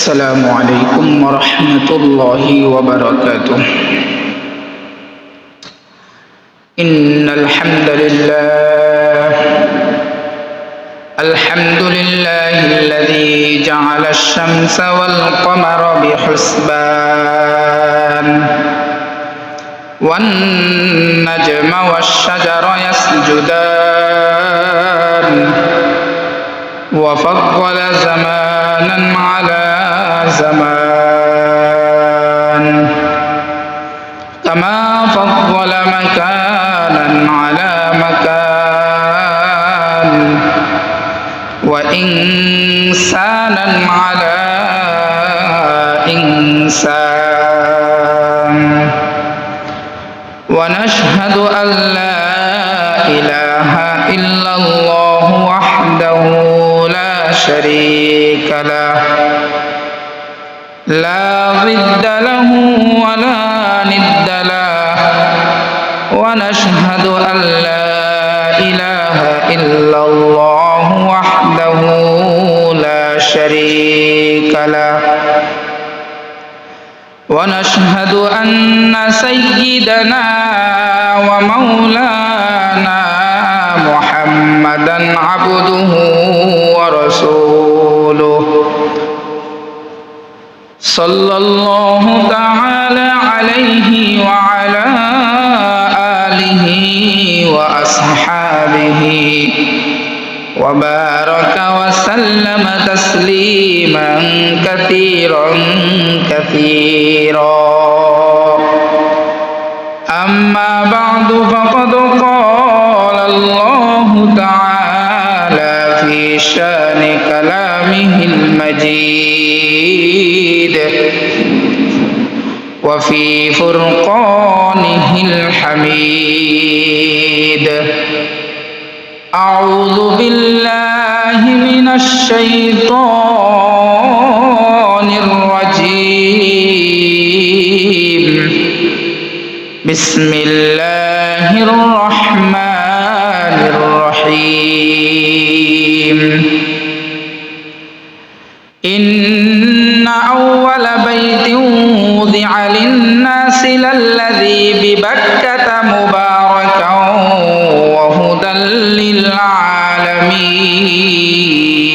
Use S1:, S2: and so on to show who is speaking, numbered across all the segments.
S1: السلام عليكم ورحمة الله وبركاته. إن الحمد لله الذي جعل الشمس والقمر بحسبان والنجم والشجر يسجدان وفضل زمانا على زمان كما فضل مكانا على مكان وإنسانا على إنسان ونشهد أن لا إله إلا الله وحده لا شريك له لا ضد له ولا ند له ونشهد أن لا إله إلا الله وحده لا شريك له ونشهد أن سيدنا ومولانا محمدا عبده ورسوله صلى الله تعالى عليه وعلى آله وأصحابه وبارك وسلم تسليما كثيرا كثيرا. أما بعد فقد قال الله تعالى في شان كلامه المجيد وفي فرقانه الحميد. أعوذ بالله من الشيطان الرجيم. بسم الله الرحمن الرحيم. إن أول بيت وضع للناس للذي ببكة مباركا وهدى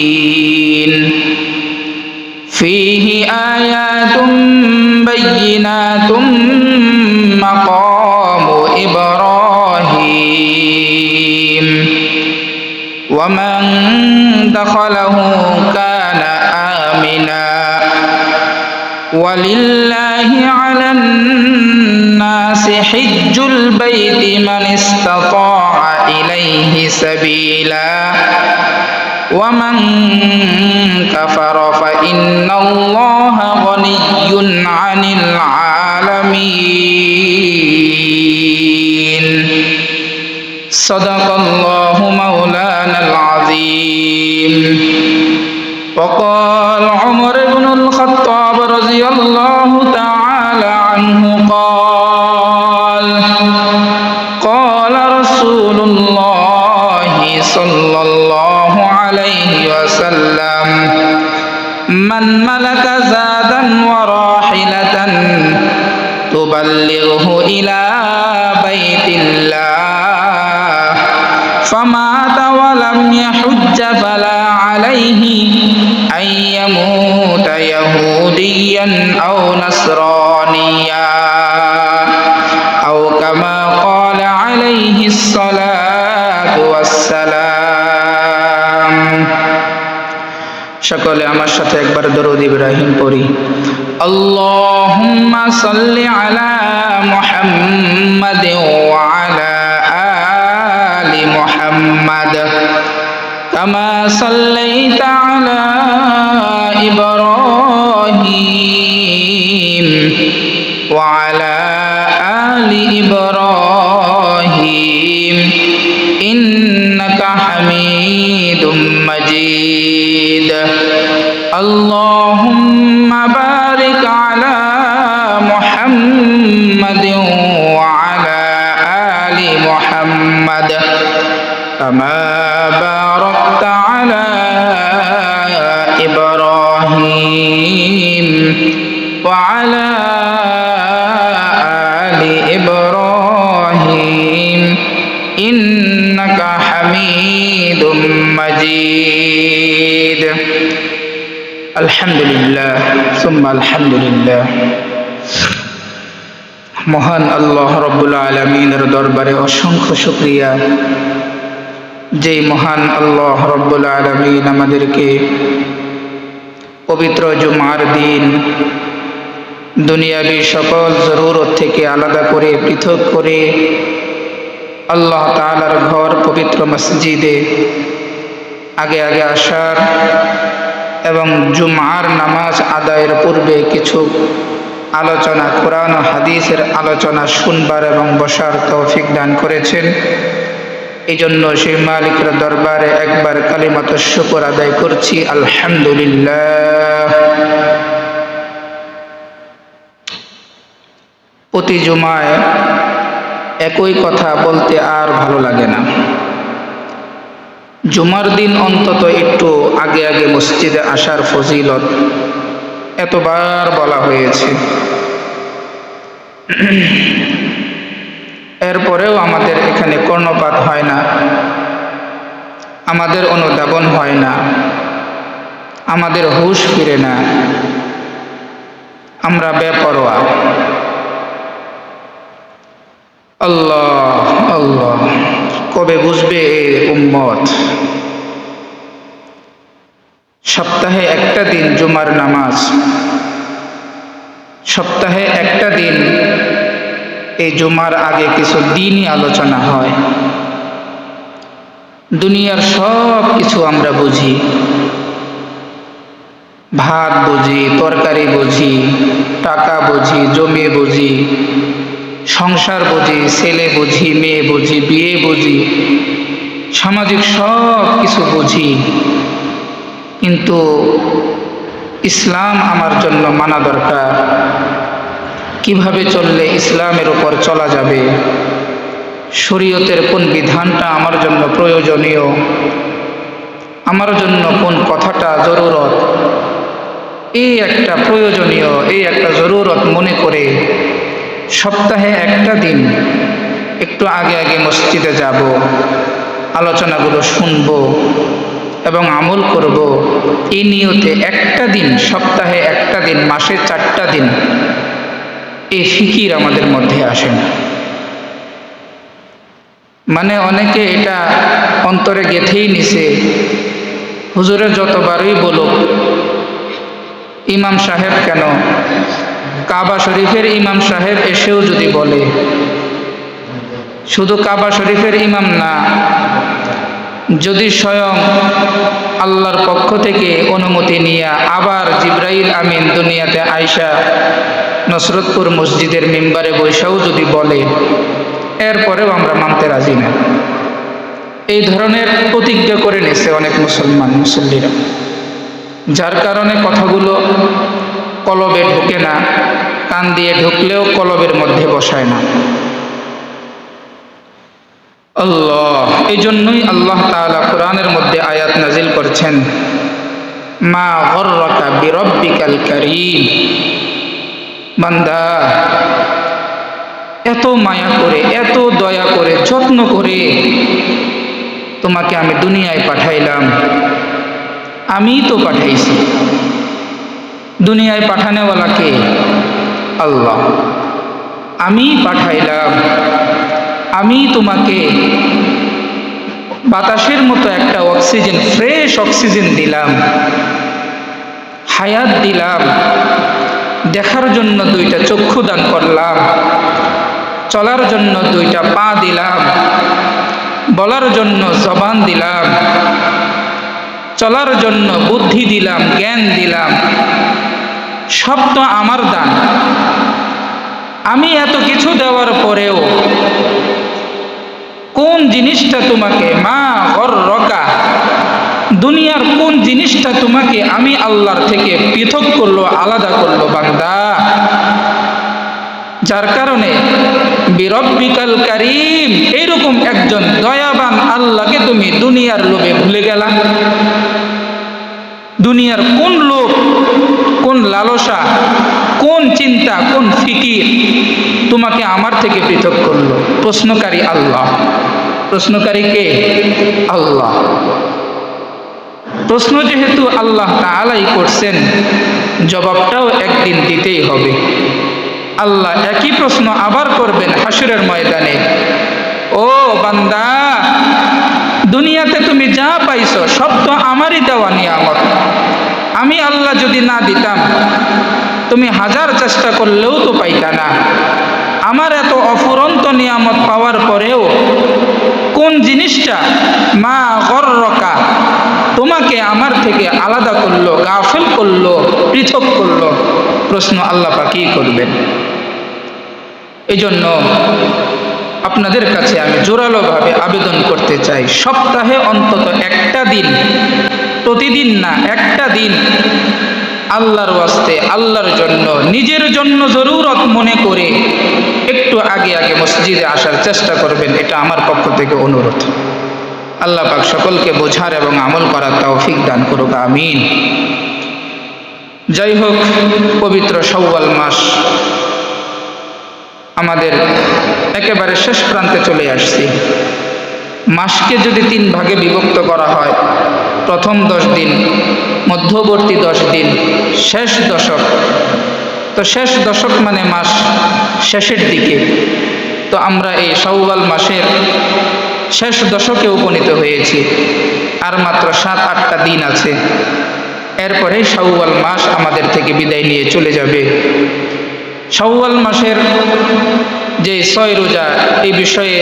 S1: للعالمين فيه آيات بينات مقام إبراهيم ومن دخله كان آمنا ولله على الناس حج البيت من استطاع إليه سبيلا ومن كفر فإن الله غني عن العالمين. صدق الله مولانا العظيم. وقال عمر بن الخطاب رضي الله تعالى عنه قال قال رسول الله صلى الله عليه وسلم من ملك زادا وراحلة تبلغه إلى بيت الله فمات ولم يحج فلا عليه أن يموت يهوديا أو نصرانيا أو كما قال عليه الصلاة والسلام. সকলে আমার সাথে একবার দরুদ ইব্রাহিম পড়ি। আল্লাহুম্মা সাল্লি আলা মুহাম্মাদ ওয়া আলা আলি মুহাম্মাদ কামা সাল্লাইতা আলা ইব্রাহিম ওয়া আলা আলি ইব্রাহিম ইন্নাকা হামিদুম মাজিদ. আল্লাহুম্মা বারিক আলা মুহাম্মাদিন ওয়া আলা আলি মুহাম্মাদ কামা বারাকতা আলা إبراهيم আলহামদুলিল্লাহ সুম্মা আলহামদুলিল্লাহ। মহান আল্লাহ রব্বুল আলামিনের দরবারে অসংখ্য শুকরিয়া, যেই মহান আল্লাহ রব্বুল আলামিন আমাদেরকে পবিত্র জুমার দিন দুনিয়াবি সকল জরুরত থেকে আলাদা করে পৃথক করে আল্লাহ তাআলার ঘর পবিত্র মসজিদে আগে আগে আসার এবং জুমার নামাজ আদায়ের পূর্বে কিছু আলোচনা, কোরআন ও হাদিসের আলোচনা শুনবার এবং বসার তৌফিক দান করেছেন। এই জন্য সেই মালিকের দরবারে একবার কালিমাত শুকর আদায় করছি, আলহামদুলিল্লাহ। প্রতি জুমায় একই কথা বলতে আর ভালো লাগে না। জুমার দিন অন্তত একটু আগে আগে মসজিদে আসার ফজিলত এতবার বলা হয়েছে, এরপরেও আমাদের এখানে কর্ণপাত হয় না, আমাদের অনুধাবন হয় না, আমাদের হুঁশ ফিরে না, আমরা বেপরোয়া। আল্লাহ আল্লাহ, কবে বুঝবে এ উম্মত? সপ্তাহে একটা দিন জুমার নামাজ, সপ্তাহে একটা দিন এই জুমার আগে কিছু দিনই আলোচনা হয়। দুনিয়ার সব কিছু আমরা বুঝি, ভাত বুঝি, তরকারি বুঝি, টাকা বুঝি, জমি বুঝি, সংসার বুঝি, ছেলে বুঝি, মেয়ে বুঝি, বিয়ে বুঝি, সামাজিক সব কিছু বুঝি, কিন্তু ইসলাম আমার জন্য মানা দরকার। কিভাবে চললে ইসলামের উপর চলা যাবে, শরীয়তের কোন বিধানটা আমার জন্য প্রয়োজনীয়, আমার জন্য কোন কথাটা জরুরত, এই একটা প্রয়োজনীয়, এই একটা জরুরত মনে করে সপ্তাহে একটা দিন একটু আগে আগে মসজিদে যাব, আলোচনাগুলো শুনবো এবং আমল করব, এই নিয়তে একটা দিন, সপ্তাহে একটা দিন, মাসে 4টা দিন এই ফিকির আমাদের মধ্যে আসে না। মানে অনেকে এটা অন্তরে গেঁথেই নিছে, হুজুরে যতবারই বলুক, ইমাম সাহেব কেন, কাবা শরীফের ইমাম সাহেব এসেও যদি বলে, শুধু কাবা শরীফের ইমাম না, যদি স্বয়ং আল্লাহর পক্ষ থেকে অনুমতি নিয়ে আবার জিবরাইল আমিন দুনিয়াতে আয়সা নসরতপুর মসজিদের মিম্বারে বৈশাও যদি বলে, এরপরেও আমরা মানতে রাজি না। এই ধরনের প্রতিজ্ঞা করে নিছে অনেক মুসল্লিরা, যার কারণে কথাগুলো কলবে ঢুকে না, কান দিয়ে ঢুকলেও কলবের মধ্যে বসায় না। আল্লাহ, এই জন্যই আল্লাহ তাআলা কোরআনের মধ্যে আয়াত নাজিল করছেন, মা গররাকা বিরব্বিকাল কারীম। বান্দা, এত মায়া করে, এত দয়া করে, যত্ন করে তোমাকে আমি দুনিয়ায় পাঠাইলাম, আমি তো পাঠাইছি। দুনিয়ায় পাঠানেওয়ালা কে? আল্লাহ। আমি পাঠাইলাম, আমি তোমাকে বাতাসের মতো একটা অক্সিজেন, ফ্রেশ অক্সিজেন দিলাম, হায়াত দিলাম, দেখার জন্য 2টা চক্ষু দান করলাম, চলার জন্য 2টা পা দিলাম, বলার জন্য জবান দিলাম, চলার জন্য বুদ্ধি দিলাম, জ্ঞান দিলাম, সব তো আমার দান। আমি এত কিছু দেওয়ার পরেও কোন জিনিসটা তোমাকে, মা গররাকা, দুনিয়ার কোন জিনিসটা তোমাকে আমি আল্লাহর থেকে পৃথক করলো, আলাদা করলো বান্দা? যার কারণে বিরব্বিকাল কারীম, এইরকম একজন দয়াবান আল্লাহকে তুমি দুনিয়ার লোভে ভুলে গেলা। দুনিয়ার কোন লোভ, কোন লালসা, কোন চিন্তা, কোন ফিকির তোমাকে আমার থেকে পৃথক করলো? প্রশ্নকারী আল্লাহ। প্রশ্নকারী কে? আল্লাহ। প্রশ্ন যেহেতু আল্লাহ তাআলাই করছেন, জবাবটাও একদিন দিতেই হবে। আল্লাহ একই প্রশ্ন আবার করবেন হাসরের ময়দানে। ও বান্দা, দুনিয়াতে তুমি যা পাইছো সব তো আমারই দেওয়া নিয়ামত। আমি আল্লাহ যদি না দিতাম, তুমি হাজার চেষ্টা করলেও তো পাইতা না। আমার এত অফুরন্ত নিয়ামত পাওয়ার পরেও কোন জিনিসটা মা গররকা তোমাকে আমার থেকে আলাদা করলো, গাফিল করলো, পৃথক করলো? প্রশ্ন আল্লাহ পাকই করবেন। এজন্য আপনাদের কাছে আমি জোরালোভাবে আবেদন করতে চাই, সপ্তাহে অন্তত একটা দিন, প্রতিদিন না, একটা দিন আল্লাহর ওয়াস্তে, আল্লাহর জন্য, নিজের জন্য জরুরত মনে করে একটু আগে আগে মসজিদে আসার চেষ্টা করবেন। এটা আমার পক্ষ থেকে অনুরোধ। আল্লাহ পাক সকলকে বোঝার এবং আমল করার তৌফিক দান করুক, আমিন। যাই হোক, পবিত্র শাওয়াল মাস আমাদের একেবারে শেষ প্রান্তে চলে আসছি। মাসকে যদি 3 ভাগে বিভক্ত করা হয়, প্রথম 10 দিন, মধ্যবর্তী 10 দিন, শেষ দশক, তো শেষ দশক মানে মাস শেষের দিকে। তো আমরা এই শাওয়াল মাসের শেষ দশকে উপনীত হয়েছি। আর মাত্র 7-8টা দিন আছে, এরপরে শাওয়াল মাস আমাদের থেকে বিদায় নিয়ে চলে যাবে। শাওয়াল মাসের যে 6 রোজা, এই বিষয়ে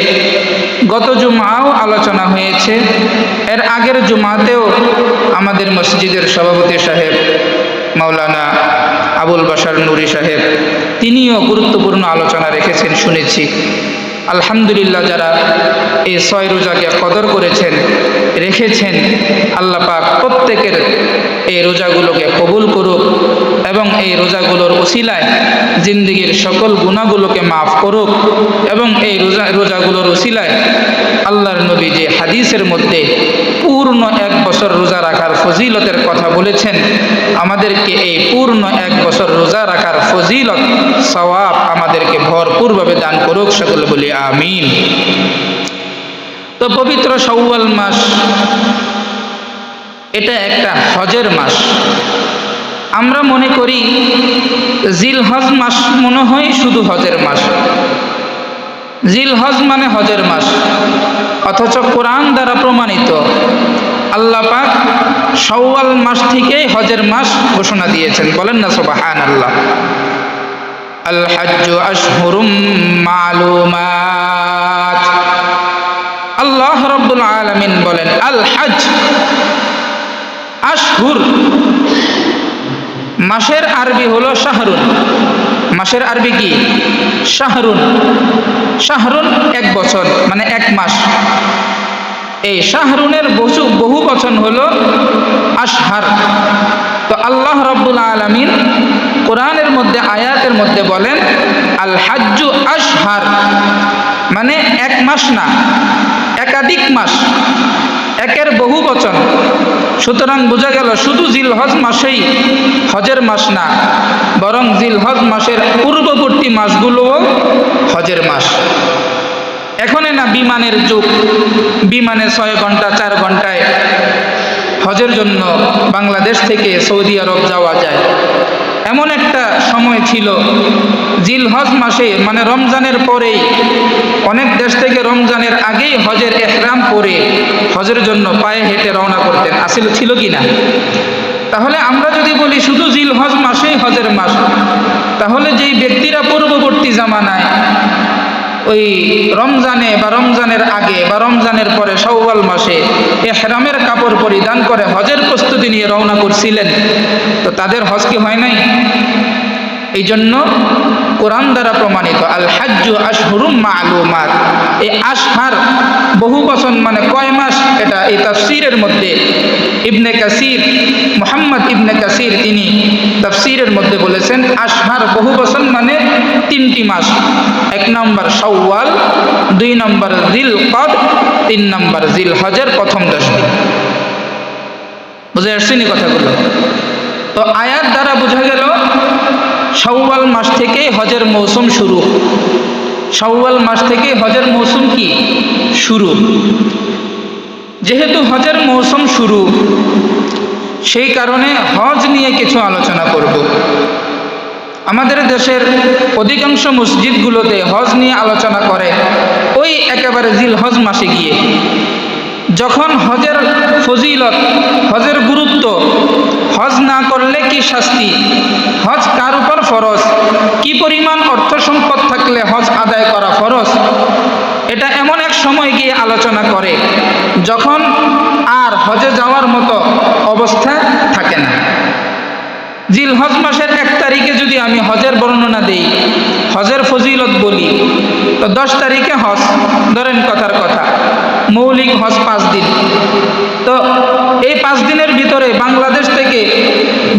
S1: গত জুমাও আলোচনা হয়েছে। এর আগের জুমাতেও আমাদের মসজিদের সভাপতি সাহেব মাওলানা আবুল বাশার নুরি সাহেব, তিনিও গুরুত্বপূর্ণ আলোচনা রেখেছেন, শুনেছি। আলহামদুলিল্লাহ, যারা এই 6 রোজাকে কদর করেছেন, রেখেছেন, আল্লাহ পাক প্রত্যেকের এই রোজাগুলোকে কবুল করুক এবং এই রোজাগুলোর ওসিলায় জিন্দেগীর সকল গুনাহগুলোকে মাফ করুক। এবং এই রোজাগুলোর ওসিলায় আল্লাহর নবী যে হাদিসের মধ্যে পূর্ণ 1 বছর রোজা রাখার ফজিলতের কথা বলেছেন, আমাদেরকে এই পূর্ণ 1 বছর রোজা রাখার ফজিলত, সওয়াব আমাদেরকে ভরপুরভাবে দান করুক, সকলে বলি আমিন। তো পবিত্র শাওয়াল মাস, এটা একটা হজের মাস। আমরা মনে করি জিলহজ মাস মনে হয় শুধু হজের মাস, জিলহজ মানে হজের মাস, অথচ কোরআন দ্বারা প্রমাণিত আল্লাহ পাক শাওয়াল মাস থেকেই হজের মাস ঘোষণা দিয়েছেন। বলেন না সুবহানাল্লাহ। আল হাজ্জু আশহুরুম মালুমাত। আল্লাহ রাব্বুল আলামিন বলেন আল হজ, আশহুর, মাসের আরবি হলো শাহরুন। মাসের আরবি কি? শাহরুন। শাহরুন 1 বছর মানে 1 মাস। এই শাহরুনের বহু বচন হলো আশহার। তো আল্লাহ রাব্বুল আলামিন কোরআনের মধ্যে, আয়াতের মধ্যে বলেন আল হাজ্জু আশহার, মানে 1 মাস না, একাধিক মাস, একের বহু বচন। সুতরাং বোঝা গেল শুধু জিলহজ মাসেই হজের মাস না, বরং জিলহজ মাসের পূর্ববর্তী মাসগুলোও হজের মাস। এখনে না বিমানের যুগ, বিমানে 6 ঘন্টা 4 ঘন্টায় হজের জন্য বাংলাদেশ থেকে সৌদি আরব যাওয়া যায়। এমন একটা সময় ছিল জিলহজ মাসে, মানে রমজানের পরেই, অনেক দেশ থেকে রমজানের আগেই হজের ইহরাম পরে হজের জন্য পায়ে হেঁটে রওনা করতেন। ছিল কি না? তাহলে আমরা যদি বলি শুধু জিলহজ মাসেই হজের মাস, তাহলে যেই ব্যক্তিরা পূর্ববর্তী জামানায় ওই রমজানে বা রমজানের আগে বা রমজানের পরে শাওয়াল মাসে ইহরামের কাপড় পরিধান করে হজের প্রস্তুতি নিয়ে রওনা করছিলেন, তো তাদের হজ কি হয় নাই? এই জন্য কোরআন দ্বারা প্রমাণিত আল হাজ্জু আশহুরুম মালুমাত। এই আশহার বহু বচন মানে কয় মাস, এটা এই তাফসীরের মধ্যে ইবনে কাসির, মুহাম্মদ ইবনে কাসির, তিনি তাফসীরের মধ্যে বলেছেন আশহার বহু বচন মানে 3টি মাস। 1 নম্বর শাওয়াল, 2 নম্বর জিলকদ, 3 নম্বর জিলহজের প্রথম 10 দিন। বুঝে আসছেন কথাগুলো? তো আয়াত দ্বারা বোঝা গেল শাওয়াল মাস থেকে হজের মৌসুম শুরু। শাওয়াল মাস থেকে হজের মৌসুম কি শুরু। যেহেতু হজের মৌসুম শুরু, সেই কারণে হজ নিয়ে কিছু আলোচনা করব। আমাদের দেশের অধিকাংশ মসজিদগুলোতে হজ নিয়ে আলোচনা করে ওই একেবারে জিলহজ মাসে গিয়ে, যখন হজের ফজিলত, হজের গুরুত্ব, হজ না করলে কি শাস্তি, হজ কার উপর ফরজ, কি পরিমাণ অর্থ সম্পদ থাকলে হজ আদায় করা ফরজ, এটা এমন এক সময় গিয়ে আলোচনা করে যখন আর হজে যাওয়ার মতো অবস্থা থাকে না। জিলহজ মাসের 1 তারিখে যদি আমি হজের বর্ণনা দেই, হজের ফজিলত বলি, তো 10 তারিখে হজ, ধরেন কথার কথা, মৌলিক হজ 5 দিন। তো এই 5 দিনের ভিতরে বাংলাদেশ থেকে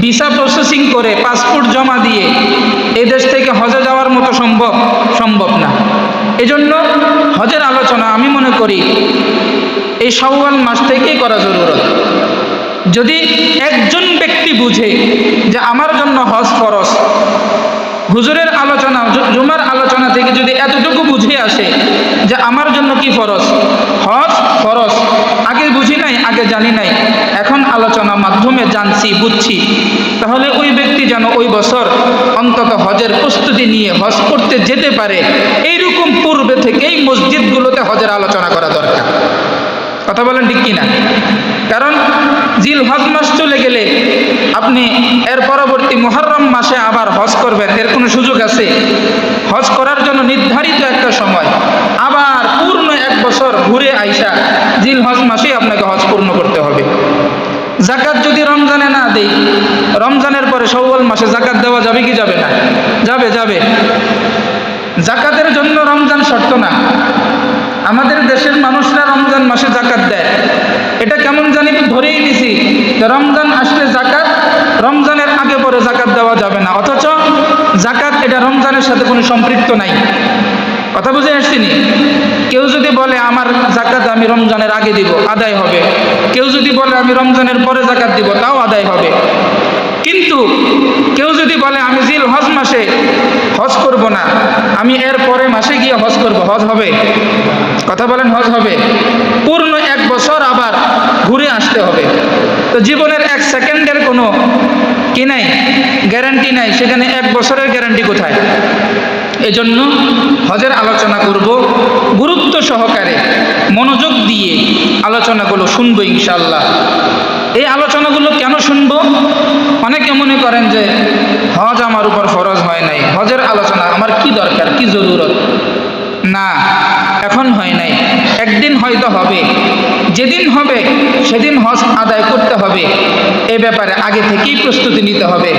S1: ভিসা প্রসেসিং করে পাসপোর্ট জমা দিয়ে এই দেশ থেকে হজে যাওয়ার মতো সম্ভব না। এজন্য হজের আলোচনা আমি মনে করি এই শাওয়াল মাস থেকেই করা জরুরত। যদি একজন ব্যক্তি বুঝে যে আমার জন্য হজ ফরজ, হুজুরের আলোচনা, জুমার আলোচনা থেকে যদি এতটুকু বুঝে আসে যে আমার জন্য কি ফরজ, হজ ফরজ, আগে বুঝি নাই, আগে জানি নাই, এখন আলোচনার মাধ্যমে জানছি, বুঝছি, তাহলে ওই ব্যক্তি যেন ওই বছর অন্তত হজের প্রস্তুতি নিয়ে হজ করতে যেতে পারে। এইরকম পূর্বে থেকেই মসজিদগুলোতে হজের আলোচনা করা দরকার। কথা বলেন ঠিক কিনা? কারণ জিলহজ মাস চলে গেলে আপনি এর পরবর্তী মুহররম মাসে আবার হজ করবেন, এর কোনো সুযোগ আছে? হজ করার জন্য নির্ধারিত একটা সময়, আবার পূর্ণ 1 বছর ঘুরে আইসা জিলহজ মাসে আপনাকে হজ পূর্ণ করতে হবে। জাকাত যদি রমজানে না দেই, রমজানের পরে শাওয়াল মাসে জাকাত দেওয়া যাবে কি যাবে না? যাবে। জাকাতের জন্য রমজান শর্ত না। আমাদের দেশের মানুষরা রমজান মাসে জাকাত দেয়, এটা কেমন জানি ধরেই নিছি যে রমজান আসলে জাকাত, রমজানের আগে পরে জাকাত দেওয়া যাবে না, অথচ জাকাত এটা রমজানের সাথে কোনো সম্পৃক্ত নাই। কথা বুঝে আসছিনি? কেউ যদি বলে আমার জাকাত আমি রমজানের আগে দিব, আদায় হবে। কেউ যদি বলে আমি রমজানের পরে জাকাত দিব, তাও আদায় হবে। কিন্তু কেউ যদি বলে আমি জিলহজ মাসে হজ করব না, আমি এর পরে মাসে গিয়ে হজ করব, হজ হবে? কথা বলেন, হজ হবে? পূর্ণ 1 বছর আবার ঘুরে আসতে হবে। তো জীবনের 1 সেকেন্ডের কোনো কি নাই, গ্যারান্টি নাই, সেখানে 1 বছরের গ্যারান্টি কোথায়? এজন্য হজের আলোচনা করব, গুরুত্ব সহকারে মনোযোগ দিয়ে আলোচনাগুলো শুনবো ইনশাআল্লাহ। এই আলোচনাগুলো কেন শুনবো? অনেকে মনে করেন যে হজ আমার উপর ফরজ হয় নাই, হজের আলোচনা আমার কি দরকার, কি জরুরত? না, এখন হয় নাই, একদিন হয়তো হবে। যেদিন হবে সেদিন হজ আদায় করতে হবে। এ ব্যাপারে আগে থেকেই প্রস্তুতি নিতে হবে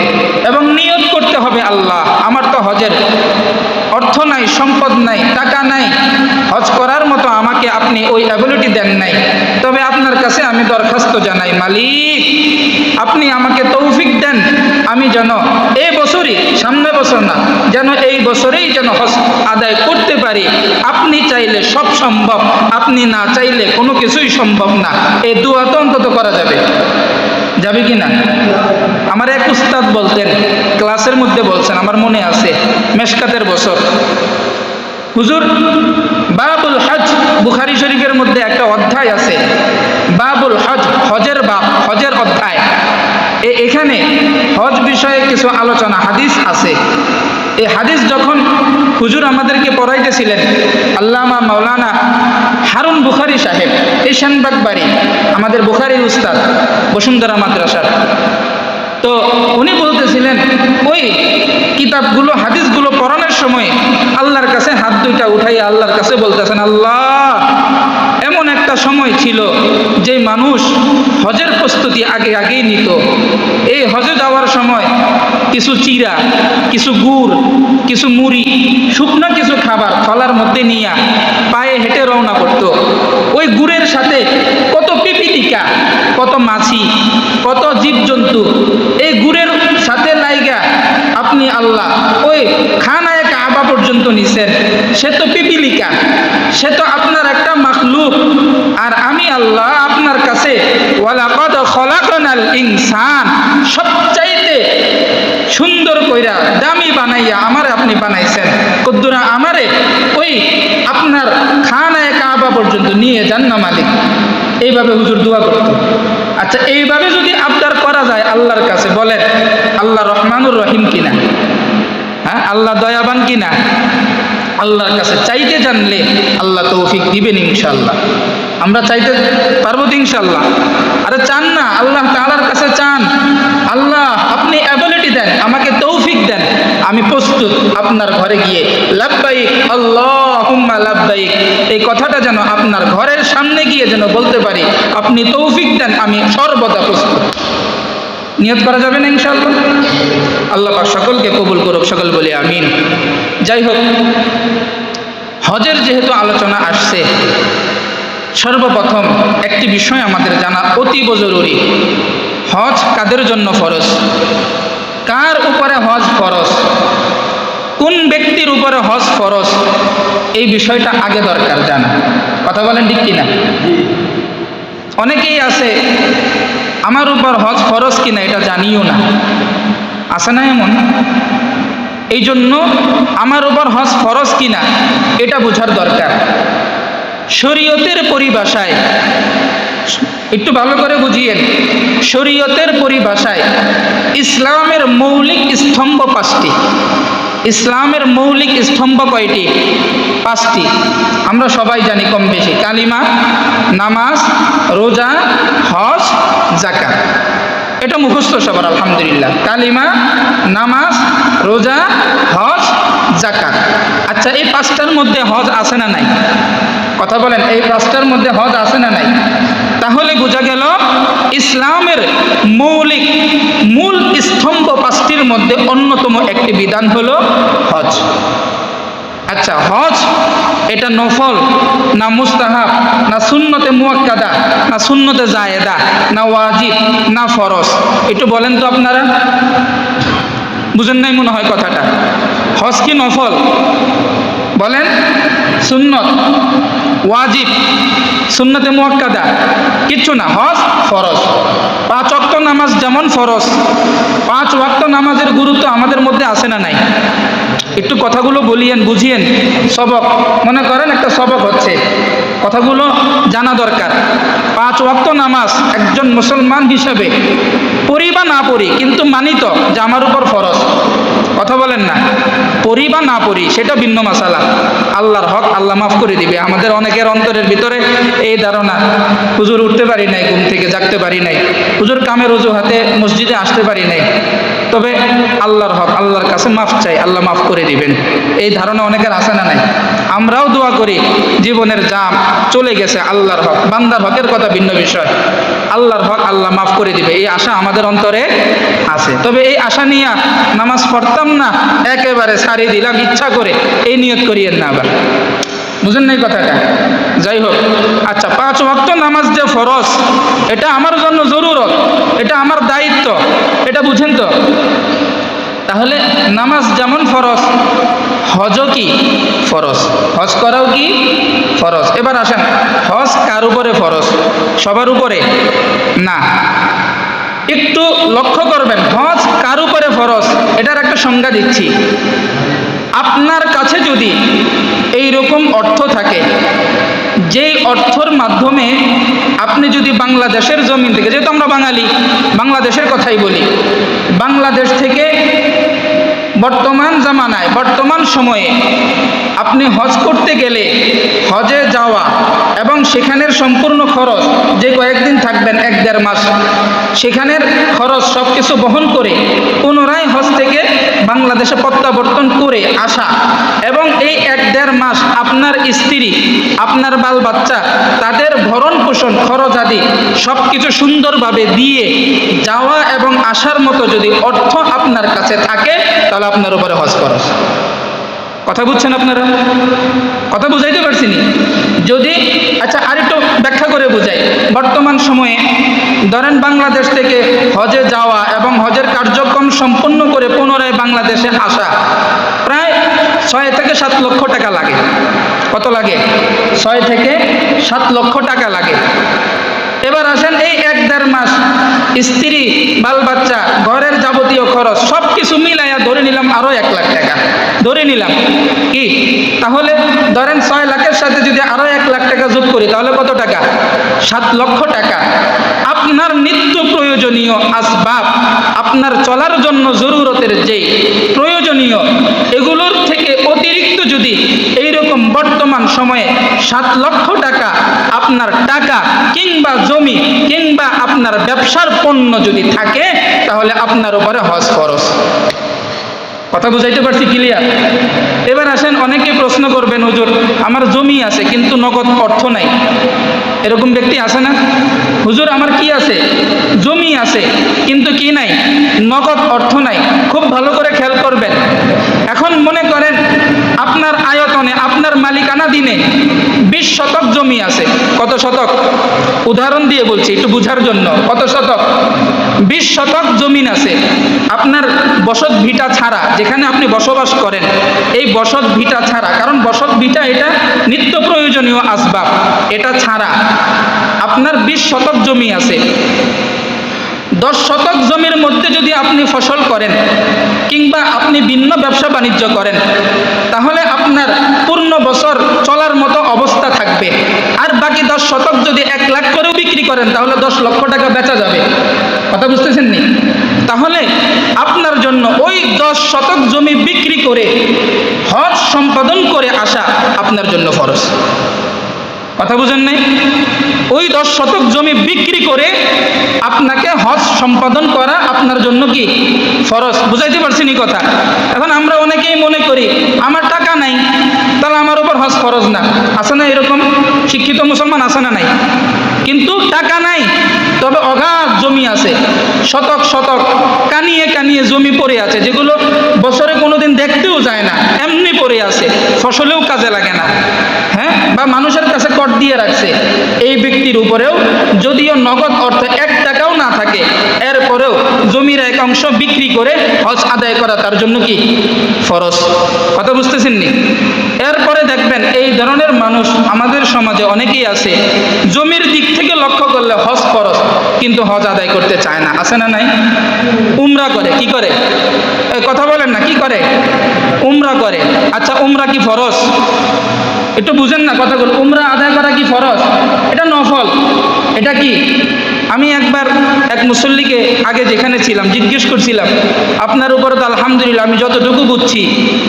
S1: এবং নিয়ত করতে হবে, আল্লাহ আমার তো হজের অর্থ নাই, সম্পদ নাই, টাকা নাই, হজ করার মতো আমাকে আপনি ওই অ্যাবিলিটি দেন নাই, তবে আপনার কাছে আমি দরখাস্ত জানাই, মালিক আপনি আমাকে তৌফিক দেন, আমি যেন এই বছরই, সামনে বছর না, যেন এই বছরেই যেন হজ আদায় করতে পারি। আপনি চাইলে সব সম্ভব, আপনি না চাইলে কোনো কিছুই সম্ভব না। এই দোয়া তো অন্তত করা যাবে কি না? আমার এক উস্তাদ বলতেন, ক্লাসের মধ্যে বলছেন, আমার মনে আছে, মেশকাতের বছর, হুজুর বাবুল হজ, বুখারী শরীফের মধ্যে একটা অধ্যায় আছে, বাবুল হজ, হজের বাব, হজের অধ্যায়। এখানে হজ বিষয়ে কিছু আলোচনা, হাদিস আছে। এই হাদিস যখন হুজুর আমাদেরকে পড়াইতেছিলেন, আল্লামা মাওলানা হারুন বুখারী সাহেব, এই শানবাগ বাড়ি, আমাদের বুখারীর উস্তাদ, বসুন্ধরা মাদ্রাসার, তো উনি বলতেছিলেন ওই কিতাবগুলো, হাদিসগুলো পড়ানোর সময় আল্লাহর কাছে হাত দুইটা উঠাইয়া আল্লাহর কাছে বলতেছেন, আল্লাহ এমন একটা সময় ছিল যে মানুষ হজের প্রস্তুতি আগেই নিত। এই হজে যাওয়ার সময় কিছু চিরা, কিছু গুড়, কিছু মুড়ি, শুকনো কিছু খাবার ফলার মধ্যে নিয়ে পায়ে হেঁটে রওনা করত। ওই গুড়ের সাথে কত পিপিলিকা, কত মাছি, কত জীবজন্তু এই গুড়ের সাথে লাইগা আপনি আল্লাহ ওই খানায়ে কাবা পর্যন্ত নিছেন। সে তো পিপিলিকা, সে তো আপনার একটা মাখলুক, আর আমি আল্লাহ আপনার কাছে ওয়ালাকাদ খলাকনাল ইনসান, সবচাইতে সুন্দর কইরা দামি বানাইয়া আমারে আপনি বানাইছেন, কদ্দুরা আমারে ওই আপনার খানায়ে কাবা পর্যন্ত নিয়ে যান না মালিক। এইভাবে হুজুর দোয়া করত। আচ্ছা, এইভাবে যদি আবদার করা যায় আল্লাহর কাছে, বলেন আল্লাহ রহমানুর রহিম কিনা? হ্যাঁ, আল্লাহ দয়াবান কিনা? আল্লাহর কাছে চাইতে জানলে আল্লাহ তৌফিক দিবেন ইনশাআল্লাহ। আমরা চাইতে পারবো তো ইনশাআল্লাহ? আরে চান না, আল্লাহ তাআলার কাছে চান, আল্লাহ আপনি অ্যাবিলিটি দেন, আমাকে তৌফিক দেন, আমি প্রস্তুত আপনার ঘরে গিয়ে লাব্বাইক আল্লাহুম্মা লাব্বাইক, এই কথাটা যেন আপনার ঘরের সামনে গিয়ে যেন বলতে পারি, আপনি তৌফিক দেন, আমি সর্বদা প্রস্তুত। নিয়ত করা যাবে না ইনশাআল্লাহ? আল্লাহ পাক সকলকে কবুল করুক, সকল বলি আমিন। যাই হোক, হজের যেহেতু আলোচনা আসছে, সর্বপ্রথম একটি বিষয় আমাদের জানা অতীব জরুরি। হজ কাদের জন্য ফরজ? কার উপরে হজ ফরজ? কোন ব্যক্তির উপরে হজ ফরজ? এই বিষয়টা আগে দরকার জানা। কথা বলেন ঠিক কিনা? অনেকেই আছে আমার উপর হজ ফরজ কিনা এটা জানিও না, আছে না এমন? এই জন্য আমার উপর হজ ফরজ কিনা এটা বোঝার দরকার। শরীয়তের পরিভাষায় একটু ভালো করে বুঝিয়েন, শরীয়তের পরিভাষায় ইসলামের মৌলিক স্তম্ভ 5টি। ইসলামের মৌলিক স্তম্ভ কয়টি? 5টি। আমরা সবাই জানি কম বেশি, কালিমা, নামাজ, রোজা, হজ, যাকাত। এটা মুখস্থ সবার আলহামদুলিল্লাহ। কালিমা, নামাজ, রোজা, হজ, যাকাত। আচ্ছা, এই 5টার মধ্যে হজ আছে না নাই? কথা বলেন, এই 5টার মধ্যে হজ আছে না নাই? তাহলে বোঝা গেল ইসলামের মৌলিক মূল স্তম্ভ 5টির মধ্যে অন্যতম একটি বিধান হলো হজ। আচ্ছা, হজ এটা নফল না মুস্তাহাব না সুন্নতে মুআক্কাদা না সুন্নতে জায়েদা না ওয়াজিব না ফরজ? একটু বলেন তো আপনারা, বুঝেন নাই মনে হয় কথাটা। হজ কি নফল? বলেন। সুন্নত, ওয়াজিব, সুন্নতে মুআক্কাদা? কিচ্ছু না, হজ ফরজ। 5 ওয়াক্ত নামাজ যেমন ফরজ, 5 ওয়াক্ত নামাজের গুরুত্ব আমাদের মধ্যে আছে না নাই? একটু কথাগুলো বলিয়েন, বুঝিয়েন। সবক মনে করেন, একটা সবক হচ্ছে, কথাগুলো জানা দরকার। 5 ওয়াক্ত নামাজ একজন মুসলমান হিসাবে পড়ি বা না পড়ি, কিন্তু মানি তো যে আমার উপর ফরজ। কথা বলেন না? পড়ি বা না পড়ি সেটা ভিন্ন মাসালা, আল্লাহর হক, আল্লাহ মাফ করে দিবে। আমাদের অনেকের অন্তরের ভিতরে এই ধারণা, হুজুর উঠতে পারি নাই ঘুম থেকে, জাগতে পারি নাই, হুজুর কামের অজুহাতে মসজিদে আসতে পারি নাই, তবে আল্লাহর হক, আল্লাহর কাছে মাফ চাই, আল্লাহ মাফ করে দিবেন। এই ধারণা অনেকের আছে না নাই? আমরাও দোয়া করি, জীবনের জাম চলে গেছে, আল্লাহর হক, বান্দার হকের কথা ভিন্ন বিষয়, আল্লাহর হক আল্লাহ মাফ করে দিবে, এই আশা আমাদের অন্তরে আছে। তবে এই আশা নিয়ে নামাজ পড়তাম না, একেবারে ছাড়িয়ে দিলাম ইচ্ছা করে, এই নিয়ত করিয়েন না আবার। বুঝেন নাই কথাটা? যাই হোক, আচ্ছা, 5 ওয়াক্ত নামাজ যে ফরজ, এটা আমার জন্য জরুরত, এটা আমার দায়িত্ব, এটা বুঝেন তো? তাহলে নামাজ যেমন ফরজ, হজও কি ফরজ, হজ করাও কি ফরজ। এবার আসেন, হজ কার উপরে ফরজ? সবার উপরে না। একটু লক্ষ্য করবেন, হজ কার উপরে ফরজ এটার একটা সংজ্ঞা দিচ্ছি। আপনার কাছে যদি এই রকম অর্থ থাকে, যেই অর্থর মাধ্যমে আপনি যদি বাংলাদেশের জমিন থেকে, যেহেতু আমরা বাঙালি, বাংলাদেশের কথাই বলি, বাংলাদেশ থেকে বর্তমান জামানায়, বর্তমান সময়ে আপনি হজ করতে গেলে হজে যাওয়া এবং সেখানের সম্পূর্ণ খরচ, যে কয়েকদিন থাকবেন 1-1.5 মাস, সেখানের খরচ সব কিছু বহন করে পুনরায় হজ থেকে বাংলাদেশে প্রত্যাবর্তন করে আসা, এবং এই 1-1.5 মাস আপনার স্ত্রী, আপনার বাল বাচ্চা, তাদের ভরণ পোষণ খরচ আদি সব কিছু সুন্দরভাবে দিয়ে যাওয়া এবং আসার মতো যদি অর্থ আপনার কাছে থাকে, তাহলে আপনার উপরে হজ খরচ। কথা বুঝছেন আপনারা? কথা বুঝাইতে পারছি নি? যদি আচ্ছা আরেকটু ব্যাখ্যা করে বুঝাই। বর্তমান সময়ে ধরেন বাংলাদেশ থেকে হজে যাওয়া এবং হজের কার্যক্রম সম্পন্ন করে পুনরায় বাংলাদেশে আসা প্রায় 6 থেকে 7 লক্ষ টাকা লাগে। কত লাগে? 6 থেকে 7 লক্ষ টাকা লাগে। এবার আসেন, এই 1-1.5 মাস স্ত্রী, বাল বাচ্চা, ঘরের যাবতীয় খরচ সব কিছু মিলাইয়া ধরে নিলাম আরো 1 লাখ টাকা। ধরে নিলাম কি, তাহলে ধরেন 6 লাখের সাথে যদি আরো 1 লাখ টাকা যোগ করি তাহলে কত টাকা? 7 লক্ষ টাকা। আপনার নিত্য প্রয়োজনীয় আসবাব, আপনার চলার জন্য জরুরতের যে প্রয়োজনীয়, এগুলোর থেকে অতিরিক্ত যদি এইরকম বর্তমান সময়ে 7 লক্ষ টাকা আপনার টাকা কিংবা জমি কিংবা আপনার ব্যবসার পণ্য যদি থাকে, তাহলে আপনার উপরে হজ ফরজ। কথা বুঝাইতে পারছি? ক্লিয়ার? এবার আসেন, অনেকেই প্রশ্ন করবেন, হুজুর আমার জমি আছে কিন্তু নগদ অর্থ নাই। এরকম ব্যক্তি আছে না? হুজুর আমার কি আছে? জমি আছে কিন্তু কি নাই? নগদ অর্থ নাই। খুব ভালো করে খেয়াল করবেন। এখন মনে করেন আপনার আয়তনে, আপনার মালিকানা দিনে 20 শতক জমি আছে। কত শতক? উদাহরণ দিয়ে বলছি একটু বুঝার জন্য। কত শতক? 20 শতক জমিন আছে। আপনার বসত ভিটা ছাড়া, যেখানে আপনি বসবাস করেন, এই বসত ভিটা ছাড়া, কারণ বসত ভিটা এটা নিত্য প্রয়োজনীয় আসবাব, এটা ছাড়া আপনার 20 শতক জমি আছে। 10 শতক জমির মধ্যে যদি আপনি ফসল করেন কিংবা আপনি ভিন্ন ব্যবসা বাণিজ্য করেন, তাহলে আপনার পূর্ণ বছর চলার মতো অবস্থা থাকবে। আর বাকি 10 শতক যদি 1 লাখ করেও বিক্রি করেন তাহলে 10 লক্ষ টাকা বেচা যাবে। কথা বুঝতেছেন নি? তাহলে আপনার জন্য ওই 10 শতক জমি বিক্রি করে হজ সম্পাদন করে আসা আপনার জন্য ফরজ। কথা বুঝেন নাই? ওই 10 শতক জমি বিক্রি করে আপনাকে হজ সম্পাদন করা আপনার জন্য কি ফরজ। বুঝাইতে পারছি নি কথা? এখন আমরা অনেকেই মনে করি আমার টাকা নাই, তাহলে আমার উপর হজ ফরজ না। আছে না এরকম শিক্ষিত মুসলমান? আছে না নাই? কিন্তু টাকা নাই, তবে অগাধ জমি আছে, শতক শতক কানিয়ে কানিয়ে জমি পড়ে আছে, যেগুলো বছরে কোনোদিন দেখতেও যায় না, এমনি পড়ে আছে, ফসলেও কাজে লাগে না, হ্যাঁ, বা মানুষের কাছে কর দিয়ে রাখছে। এই ব্যক্তির উপরেও যদিও নগদ অর্থ 1 টাকাও না থাকে, এরপরেও জমির এক অংশ বিক্রি করে হজ আদায় করা তার জন্য কি ফরজ। কথা বুঝতেছেন নি? এরপরে দেখবেন এই ধরনের মানুষ আমাদের সমাজে অনেকেই আছে, জমির দিক থেকে লক্ষ্য করলে হজ ফরজ কিন্তু হজ আদায় করতে চায় না। আছে না নাই? উমরা করে। কি করে? কথা বলেন না, কি করে? উমরা করে। আচ্ছা, উমরা কি ফরজ? একটু বুঝেন না কথাগুলো। উমরা আদায় করা কি ফরজ? এটা নফল। এটা কি? আমি একবার এক মুসল্লিকে আগে যেখানে ছিলাম জিজ্ঞেস করছিলাম, আপনার উপরে তো আলহামদুলিল্লাহ আমি যতটুকু বুঝছি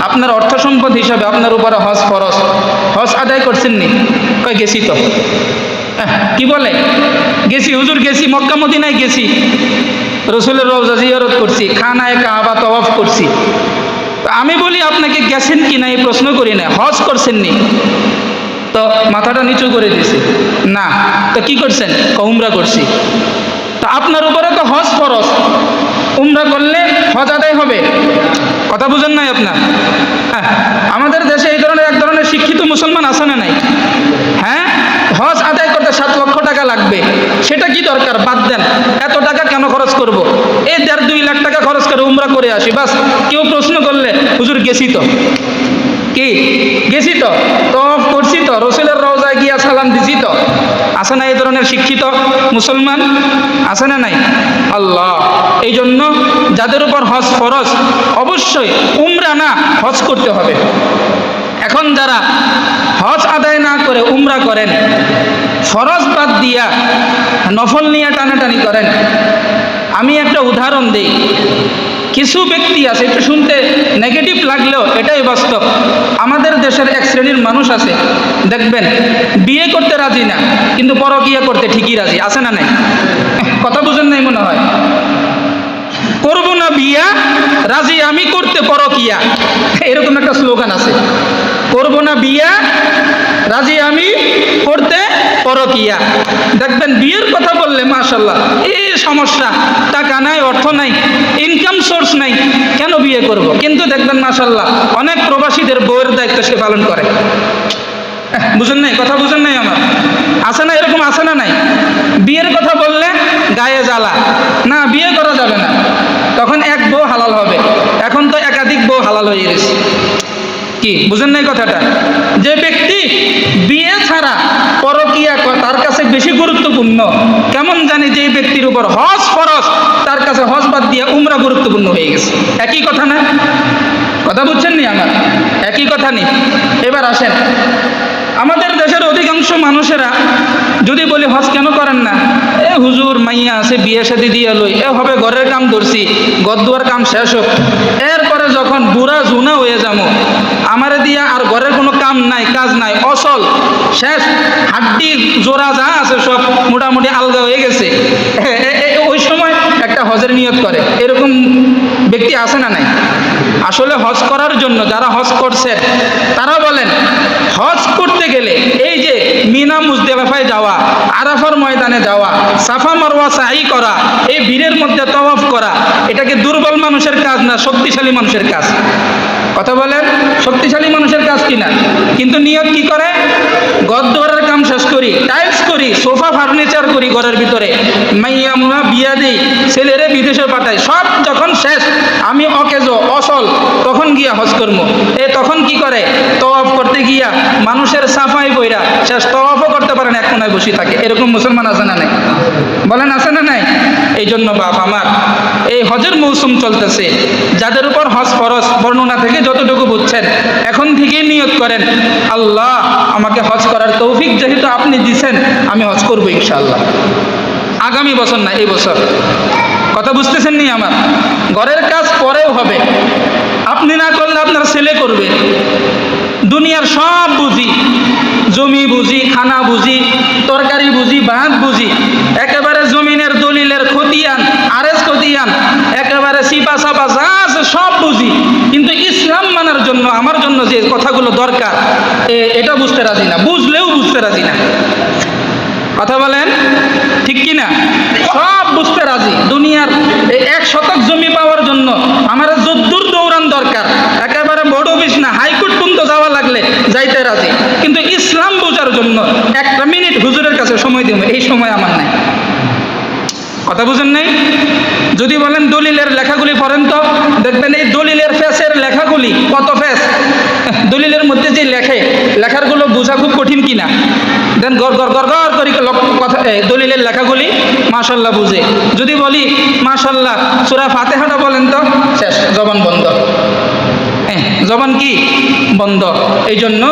S1: আপনার অর্থ সম্পদ হিসাবে আপনার উপরে হজ ফরজ, হজ আদায় করছেন নি? কয় গেছি তো। কি বলে? গেছি হুজুর, গেছি, মক্কা মদিনায় গেছি, রসুলের রওজা জিয়ারত করছি, খানায়ে কাবা তওয়াফ করছি। আমি বলি আপনাকে গেছেন কি না এই প্রশ্ন করি না, হজ করছেন নি? তো মাথাটা নিচু করে দিয়েছে। না। তো কি করছেন? উমরা করছি। তো আপনার উপরে তো হজ ফরজ, উমরা করলে হজ আদায় হবে। কথা বুঝেন নাই আপনার? হ্যাঁ, আমাদের দেশে এই ধরনের এক ধরনের শিক্ষিত মুসলমান আছে না নাই? হ্যাঁ, হজ আদায় করতে 7 লক্ষ টাকা লাগবে, সেটা কি দরকার? বাদ দেন, এত টাকা কেন খরচ করব? এই 1.5-2 লাখ টাকা খরচ করে উমরা করে আসি, বাস। কেউ প্রশ্ন করলে হুজুর গেছি তো। কি? গেছি তো, তওয়াফ করছি তো, রসুলের রওজায় গিয়া সালাম দিছি তো। আছে না এই ধরনের শিক্ষিত মুসলমান? আছে না নাই? আল্লাহ, এই জন্য যাদের উপর হজ ফরজ অবশ্যই উমরা না হজ করতে হবে। এখন যারা হজ আদায় না করে উমরা করেন, ফরজ বাদ দিয়া নফল নিয়ে টানাটানি করেন, আমি একটা উদাহরণ দিই। কিছু ব্যক্তি আছে, একটু শুনতে নেগেটিভ লাগলেও এটাই বাস্তব। আমাদের দেশের এক শ্রেণীর মানুষ আছে, দেখবেন বিয়ে করতে রাজি না কিন্তু পরকিয়া করতে ঠিকই রাজি। আছে না নাই? কথা বুঝেন নাই মনে হয়। করব না বিয়া, রাজি আমি করতে পরকিয়া, এরকম একটা স্লোগান আছে। করব না বিয়া, রাজি আমি করতে পরকিয়া। দেখবেন বিয়ের কথা বললে মাশাআল্লাহ এই সমস্যা, টাকা নাই, অর্থ নাই, ইনকাম সোর্স নাই, কেন বিয়ে করব? কিন্তু দেখবেন মাশাআল্লাহ অনেক প্রবাসীদের বউয়ের দায়িত্ব সে পালন করে। বুঝেন নাই? কথা বুঝেন নাই আমার? আছে না এরকম? আছে না নাই? বিয়ের কথা বললে গায়ে জ্বালা, না বিয়ে করা যাবে না, তখন এক বউ হালাল হবে। এখন তো একাধিক বউ হালাল হয়ে গেছে। কি বুঝেন নাই কথাটা? যে ব্যক্তি বিয়ে ছাড়া পরকিয়া তার কাছে বেশি গুরুত্বপূর্ণ, কেমন জানি যে ব্যক্তির উপর হজ ফরজ তার কাছে হজ বাদ দিয়ে উমরা গুরুত্বপূর্ণ হয়ে গেছে। একই কথা না? কথা কথা বুঝছেন নি আমার? একই কথা নি। এবার আসেন, আমাদের দেশের অধিকাংশ মানুষেরা যদি বলি হজ কেন করেন না, এ হুজুর মাইয়া আছে বিয়ে শাদি দিয়ে লই, এ হবে ঘরের কাম ধরছি, ঘর দুয়ার কাম শেষ হোক, এরপরে যখন বুড়া জুনা হয়ে যাবো আমারে দিয়া আর ঘরের কোনো কাম নাই, কাজ নাই, অসল শেষ, হাড্ডি জোড়া যা আছে সব মোটামুটি আলগা হয়ে গেছে, ওই সময় একটা হজের নিয়ত করে। এরকম ব্যক্তি আছে না নাই? আসলে হজ করার জন্য যারা হজ করছে তারা বলেন হজ করতে গেলে এই যে মিনা মুজদালিফায় যাওয়া, আরাফার ময়দানে যাওয়া, সাফা মারওয়া সাই করা, এই ভিড়ের মধ্যে তাওয়াফ করা, এটা কি দুর্বল মানুষের কাজ না শক্তিশালী মানুষের কাজ? কথা বলেন, শক্তিশালী মানুষের কাজ কিনা? কিন্তু নিয়ত কি করে? ঘর দুয়ারের কাম শেষ করি, টাইলস করি, সোফা ফার্নিচার করি ঘরের ভিতরে, মাইয়া মুয়া বিয়া দিই, ছেলেরে বিদেশে পাঠাই, সব যখন শেষ আমি অকেজো অসল, তখন গিয়া হজ করবো। তখন কি করে? তওয়াফ করতে গিয়া মানুষের সাফাই বইরা শেষ, তওয়াফও করতে পারেন, এক কোনায় বসে থাকে। এরকম মুসলমান আছে না নাই? বলেন আছে না নাই? এই জন্য বাপ আমার, এই হজের মৌসুম চলতেছে, যাদের উপর হজ ফরজ বর্ণনা থেকে যতটুকু বুঝছেন এখন থেকেই নিয়ত করেন, আল্লাহ আমাকে হজ করার তৌফিক যেহেতু আপনি দিছেন, আমি হজ করবো ইনশাআল্লাহ। আগামী বছর না, এই বছর। কথা বুঝতেছেন নি আমার? ঘরের কাজ পরেও হবে, আপনি না করলে আপনার ছেলে করবে। দুনিয়ার সব বুঝি, জমি বুঝি, খানা বুঝি, তরকারি বুঝি, ভাত বুঝি, একেবারে জমিনের দলিলের খতিয়ান, আরেজ খতিয়ান, একেবারে সিপা সাপা যা আছে সব বুঝি, কিন্তু ইসলাম মানার জন্য আমার জন্য যে কথাগুলো দরকার এটা বুঝতে রাজি না, বুঝলেও বুঝতে রাজি না। কথা বলেন ঠিক কি না? সব বুঝতে রাজি। দুনিয়ার এই 1 শতক জমি পাওয়ার জন্য আমার যদ্দূর দৌড়ান দরকার, একেবারে বড় অফিস না, হাইকোর্ট পর্যন্ত যাওয়া লাগলে যাইতে রাজি, কিন্তু ইসলাম বোঝার জন্য 1 মিনিট হুজুরের কাছে সময় দিব, এই সময় আমার নাই। কথা বুঝেন নাই? যদি বলেন দলিলের লেখাগুলি পড়েন তো দেখবেন এই দলিলের ফেসের লেখাগুলি কত ফেস, দলিলের মধ্যে যে লেখারগুলো বোঝা খুব কঠিন কিনা। দেন গড় গড় গড় গড় করি কথা, দলিলের লেখাগুলি মাশাল্লাহ বুঝে। যদি বলি মাশাল্লাহ সূরা ফাতিহাটা বলেন তো, শেষ, জবান বন্ধ, জবান কি বন্ধ। এই জন্য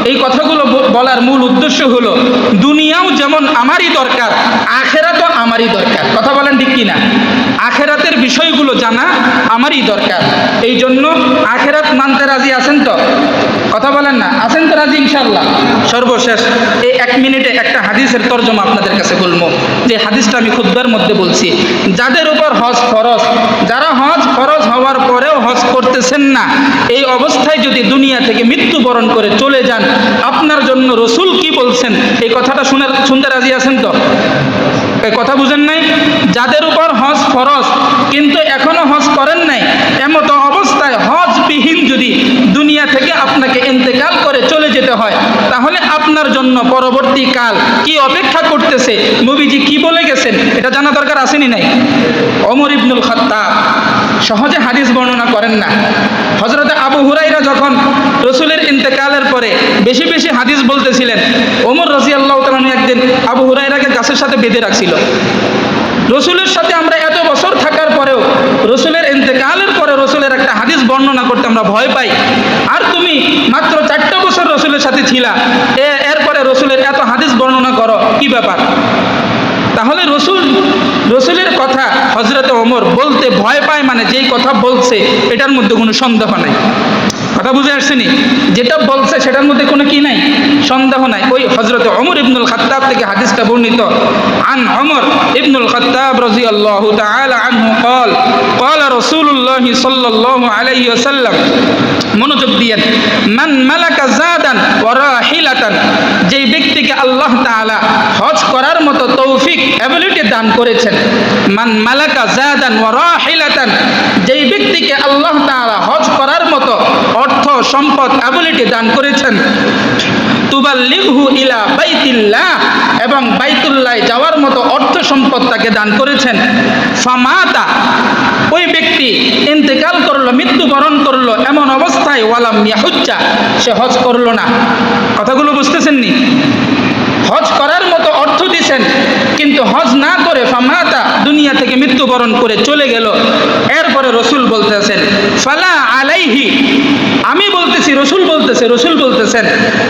S1: এই কথাগুলো বলার মূল উদ্দেশ্য হলো দুনিয়াও যেমন আমারই দরকার, আখেরাতও আমারই দরকার। কথা বলেন ঠিক কিনা? আখেরাতের বিষয়গুলো জানা আমারই দরকার। এই জন্য আখেরাত মানতে রাজি আছেন তো? কথা বলেন না, আছেন তো রাজি ইনশাআল্লাহ? সর্বশেষ এই 1 মিনিটে একটা হাদিসের তর্জমা আপনাদের কাছে বলবো, যে হাদিসটা আমি খুতবার মধ্যে বলছি। যাদের উপর হজ ফরজ, যারা হজ ফরজ হওয়ার পরেও হজ করতেছেন না, এই অবস্থায় যদি দুনিয়া থেকে মৃত্যুবরণ করে চলে যান, আপনার জন্য রসুল কি বলছেন এই কথাটা শুনতে রাজি আছেন তো? এই কথা বুঝেন নাই? যাদের উপর হজ ফরজ কিন্তু এখনো হজ করেন নাই, এমতো অবস্থায় হজবিহীন যদি দুনিয়া থেকে আপনাকে ইন্তেকাল করে চলে যেতে হয়, তাহলে আপনার জন্য পরবর্তী কাল কি অপেক্ষা করতেছে, নবীজি কি বলে গেছেন, এটা জানা দরকার আসেনি নাই? ওমর ইবনুল খাত্তাব সহজে হাদিস বর্ণনা করেন না। হযরত আবু হুরায়রা যখন রসুলের ইন্তেকালের পরে বেশি বেশি হাদিস বলতেছিলেন, ওমর রাদিয়াল্লাহু তাআলা একদিন আবু হুরায়রাকে গাছের সাথে বেঁধে রাখছিল। রসুলের সাথে আমরা এত বছর থাকার পরেও রসুলের ইন্তেকালের পরে রসুলের একটা হাদিস বর্ণনা করতে আমরা ভয় পাই, আর তুমি মাত্র 4টা বছর রসুলের সাথে ছিলা, এরপরে রসুলের এত হাদিস বর্ণনা করো, কি ব্যাপার? তাহলে রসুলের কথা হযরত ওমর বলতে ভয় পায়, মানে যেই কথা বলছে এটার মধ্যে কোনো সন্দেহ নাই। কথা বুঝে আসছেনি? যেটা বলছে সেটার মধ্যে কোনো কি নাই, সন্দেহ নাই। ওই হযরত ওমর ইবনুল খাত্তাব থেকে হাদিসটা বর্ণিত। আন ওমর ইবনুল খাত্তাব রাদিয়াল্লাহু তাআলা আনহু قال قال رسول الله صلى الله عليه وسلم, মনোযোগ দিয়েন, মান মালাকা জাদান ওয়া রাহিলাতান, যেই ব্যক্তিকে আল্লাহ তাআলা হজ করার মতো তৌফিক এবিলিটি দান করেছেন, মান মালাকা জাদান ওয়া রাহিলাতান, যেই ব্যক্তিকে আল্লাহ তাআলা হজ করার মতো অর্থ সম্পদ এবিলিটি দান করেছেন, তুবাল্লিগহু ইলা বাইতিল্লাহ, এবং বাইতুল্লাহ যাওয়ার মতো অর্থ সম্পদ তাকে দান করেছেন, ফামাতা, ওই ব্যক্তি ইন্তেকাল করলো, মৃত্যুবরণ করলো এমন অবস্থায়, ওয়ালাম ইয়াহুজ্জা, সে হজ করলো না। কথাগুলো বুঝতেছেন নি? হজ করার মতো অর্থ দিছেন কিন্তু হজ না করে ফামাতা, দুনিয়া থেকে মৃত্যুবরণ করে চলে গেল। এরপরে রসুল বলতেছেন, ফালা আলাইহি বলতেছে, রসুল বলতেছেন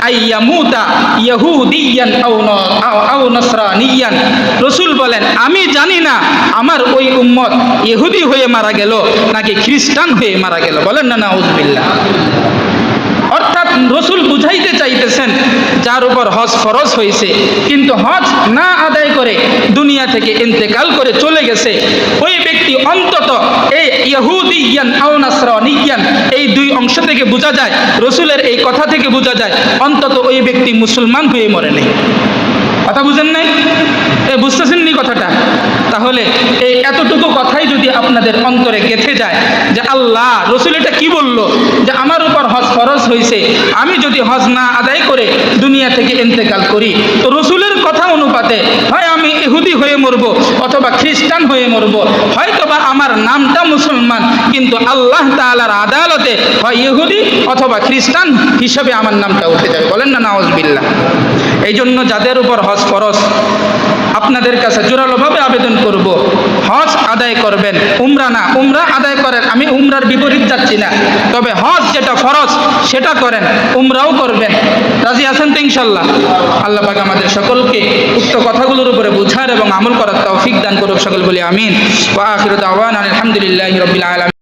S1: আইয়ামুতা ইয়াহুদিয়ান আও নাসরানিয়ান, রসুল বলেন আমি জানি না আমার ওই উম্মত ইহুদি হয়ে মারা গেল নাকি খ্রিস্টান হয়ে মারা গেল। বলেন না নাউজুবিল্লাহ। অর্থাৎ রসুল বুঝাইতে চাইতেছেন যার উপর হজ ফরজ হয়েছে কিন্তু হজ না আদায় করে দুনিয়া থেকে ইন্তেকাল করে চলে গেছে, ওই ব্যক্তি অন্তত এই ইহুদিয়ান আও নাসরানিয়ান এই দুই অংশ থেকে বোঝা যায়, রসুলের এই কথা থেকে বোঝা যায় অন্তত ওই ব্যক্তি মুসলমান হয়ে মরে নেই। কথা বুঝেন নাই? বুঝতেছেন নি কথাটা? তাহলে এই এতটুকু কথাই যদি আপনাদের অন্তরে গেঁথে যায় যে আল্লাহ রসুল এটা কি বলল, যে আমার উপর হজ ফরজ হয়েছে, আমি যদি হজ না আদায় করে দুনিয়া থেকে ইন্তেকাল করি তো রসুলের কথা অনুপাতে হয় আমি ইহুদি হয়ে মরব অথবা খ্রিস্টান হয়ে মরব, হয়তোবা আমার নামটা মুসলমান কিন্তু আল্লাহ তাআলার আদালতে হয় ইহুদি অথবা খ্রিস্টান হিসেবে আমার নামটা উঠে যাবে। বলেন না নাউজুবিল্লাহ। এই জন্য যাদের উপর হজ ফরজ আপনাদের কাছে জোরালোভাবে আবেদন করব, হজ আদায় করবেন, উমরা না। উমরা আদায় করেন, আমি উমরার বিপরীত যাচ্ছি না, তবে হজ যেটা ফরজ সেটা করেন, উমরাও করবেন। রাজি আছেন তো ইনশাল্লাহ? আল্লাহ পাক আমাদের সকলকে উক্ত কথাগুলোর উপরে বুঝার এবং আমল করার তৌফিক দান করুক। সকল বলি আমিন। ওয়া আখিরু দাওয়ানা আলহামদুলিল্লাহি রাব্বিল আলামিন।